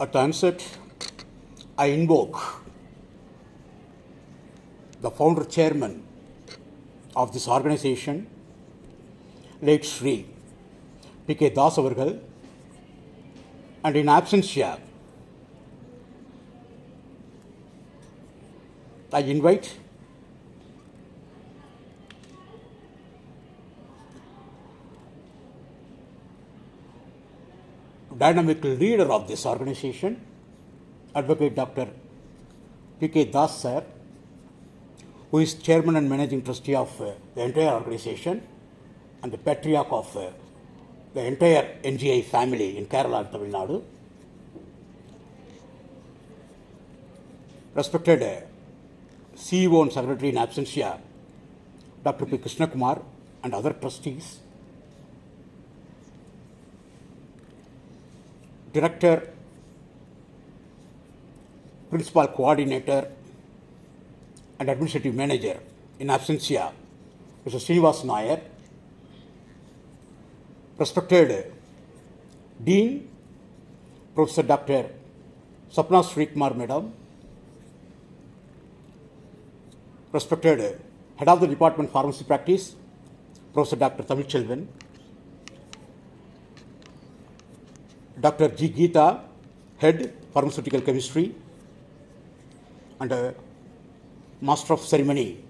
At the onset, I invoke the founder chairman of this organization, late Sri P.K. Das avargal, and in absentia, I invite dynamic leader of this organization, Advocate Dr. P.K. Das sir, who is chairman and managing trustee of the entire organization and the patriarch of the entire NGI family in Kerala and Tamil Nadu. Respected CEO and Secretary in absentia, Dr. P. Krishna Kumar and other trustees, Director, Principal Coordinator and Administrative Manager in absentia, Mr. Srinivas Nair, respected Dean, Professor Dr. Sapna Srikumar Madam, respected Head of the Department of Pharmacy Practice, Professor Dr. Tamil Chelvan, Dr. G. Geeta, Head, Pharmaceutical Chemistry, and Master of Ceremony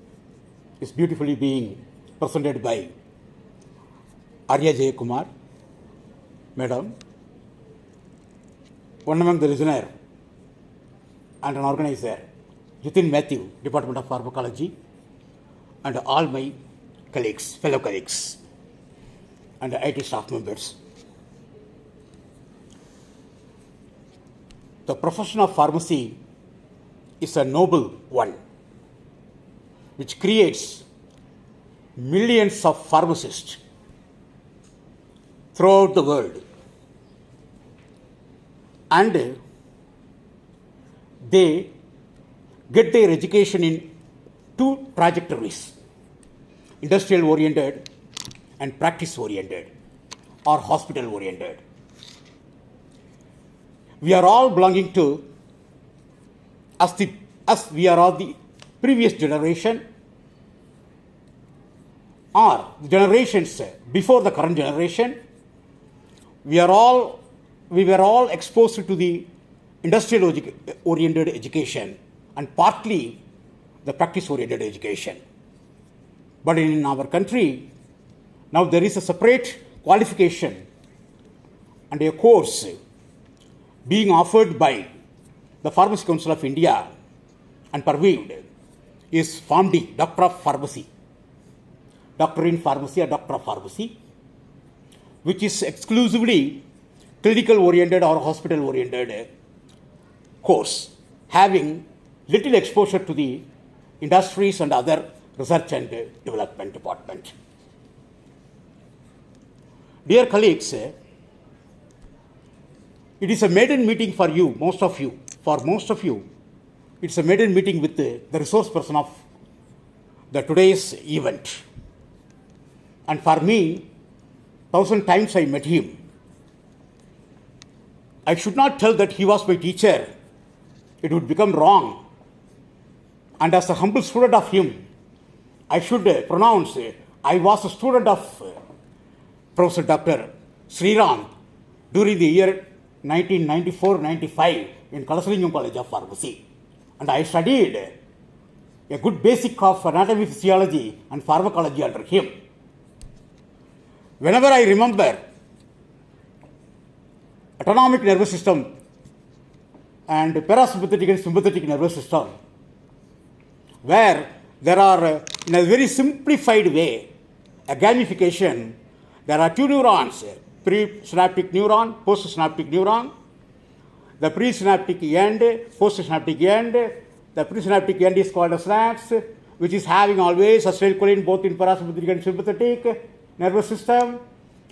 is beautifully being presented by Arya Jayakumar, Madam. One among the listener and an organizer, Jitin Matthew, Department of Pharmacology, and all my colleagues, fellow colleagues, and IT staff members. The profession of pharmacy is a noble one, which creates millions of pharmacists throughout the world, and they get their education in two trajectories: industrial oriented and practice oriented or hospital oriented. We are all belonging to, as we are all the previous generation or the generations before the current generation. We were all exposed to the industrial oriented education and partly the practice oriented education. But in our country, now there is a separate qualification and a course being offered by the Pharmacy Council of India and perceived is PharmD, Doctor of Pharmacy, Doctor in Pharmacy or Doctor of Pharmacy, which is exclusively clinical oriented or hospital oriented course, having little exposure to the industries and other research and development department. Dear colleagues, it is a maiden meeting for you, most of you. For most of you, it's a maiden meeting with the resource person of the today's event. And for me, 1,000 times I met him. I should not tell that he was my teacher. It would become wrong. And as a humble student of him, I should pronounce I was a student of Professor Dr. Sriram during the year 1994-95 in Kalasalingam College of Pharmacy. And I studied a good basic of anatomy, physiology and pharmacology under him. Whenever I remember autonomic nervous system and parasympathetic and sympathetic nervous system, where there are, in a very simplified way, a gamification, there are two neurons, presynaptic neuron, postsynaptic neuron. The presynaptic end, postsynaptic end. The presynaptic end is called a synapse, which is having always acetylcholine both in parasympathetic and sympathetic nervous system.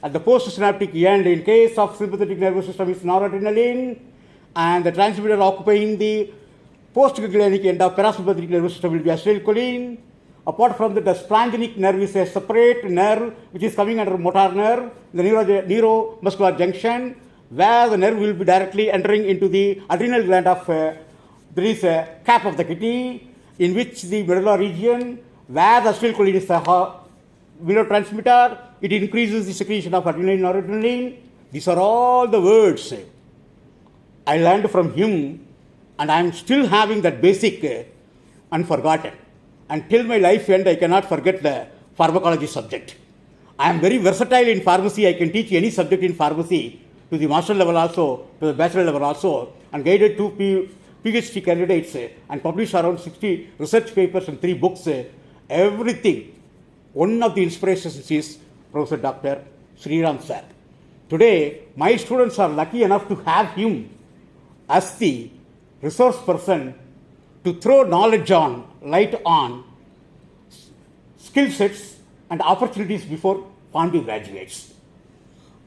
At the postsynaptic end, in case of sympathetic nervous system, is noradrenaline, and the transmitter occupying the postganglionic end of parasympathetic nervous system will be acetylcholine. Apart from that, the splanchnic nerve is a separate nerve which is coming under motor nerve, the neuromuscular junction. where the nerve will be directly entering into the adrenal gland of, there is a cap of the kidney, in which the medulla region, where the acetylcholine is the neurotransmitter, it increases the secretion of adrenaline, noradrenaline. These are all the words I learned from him, and I am still having that basic unforgotten. Until my life end, I cannot forget the pharmacology subject. I am very versatile in pharmacy. I can teach any subject in pharmacy to the master level also, to the bachelor level also, and guided two PhD candidates and published around 60 research papers and 3 books. Everything. One of the inspirations is Professor Dr. Sriram sir. Today, my students are lucky enough to have him as the resource person to throw knowledge on, light on skill sets and opportunities before PharmD graduates.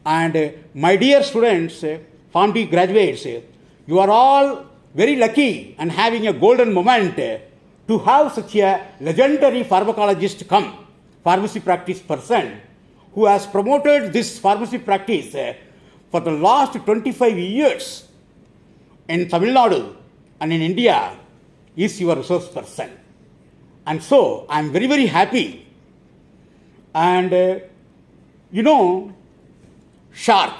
And my dear students, PharmD graduates, you are all very lucky and having a golden moment to have such a legendary pharmacologist come, pharmacy practice person, who has promoted this pharmacy practice for the last 25 years in Tamil Nadu and in India, is your resource person. And so I am very, very happy. And shark,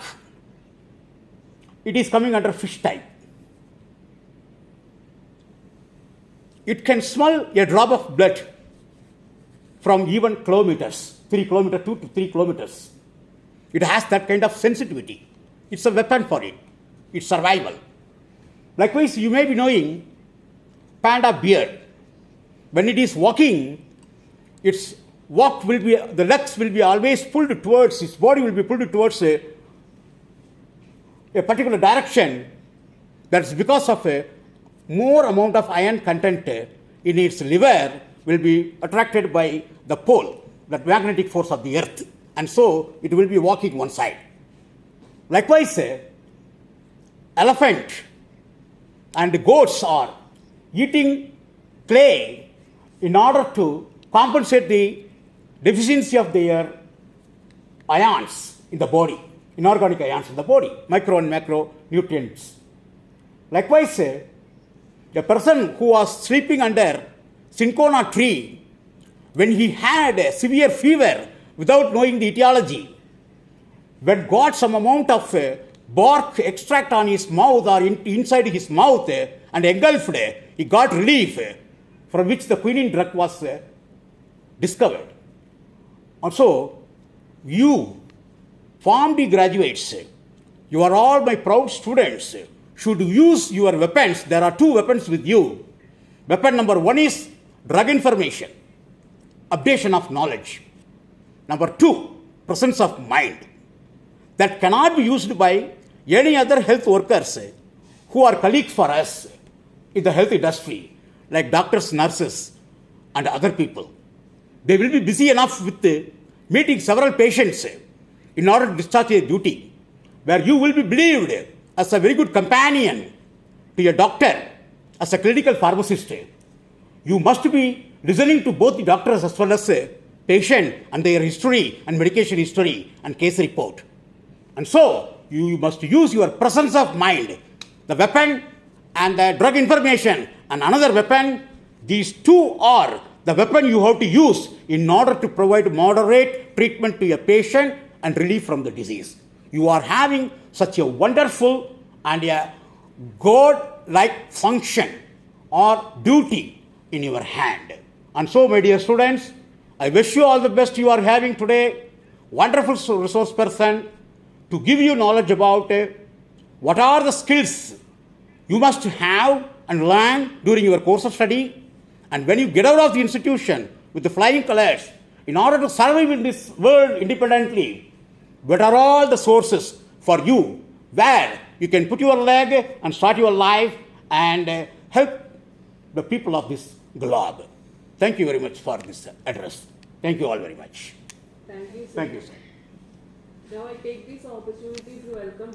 it is coming under fish type. It can smell a drop of blood from even kilometers, 3 kilometers, 2 to 3 kilometers. It has that kind of sensitivity. It's a weapon for it. It's survival. Likewise, you may be knowing panda bear. When it is walking, its walk will be, the legs will be always pulled towards, its body will be pulled towards a particular direction. That's because of a more amount of iron content in its liver will be attracted by the pole, that magnetic force of the earth. And so it will be walking one side. Likewise, elephant and goats are eating clay in order to compensate the deficiency of their ions in the body, inorganic ions in the body, micro and macro nutrients. Likewise, a person who was sleeping under cinchona tree, when he had a severe fever without knowing the etiology, when got some amount of bark extract on his mouth or inside his mouth and engulfed, he got relief, from which the quinine drug was discovered. Also, you, PharmD graduates, you are all my proud students, should use your weapons. There are 2 weapons with you. Weapon number 1 is drug information, updation of knowledge. Number 2, presence of mind. That cannot be used by any other health workers who are colleagues for us in the health industry, like doctors, nurses, and other people. They will be busy enough with meeting several patients in order to discharge their duty, where you will be believed as a very good companion to a doctor, as a clinical pharmacist. You must be listening to both the doctors as well as patient and their history and medication history and case report. And so you must use your presence of mind, the weapon and the drug information, and another weapon. These 2 are the weapon you have to use in order to provide moderate treatment to a patient and relief from the disease. You are having such a wonderful and a God-like function or duty in your hand. And so, my dear students, I wish you all the best. You are having today wonderful resource person to give you knowledge about what are the skills you must have and learn during your course of study. And when you get out of the institution with the flying colors, in order to survive in this world independently, what are all the sources for you where you can put your leg and start your life and help the people of this globe. Thank you very much for this address. Thank you all very much. Thank you, sir. Thank you, sir. Now I take this opportunity to welcome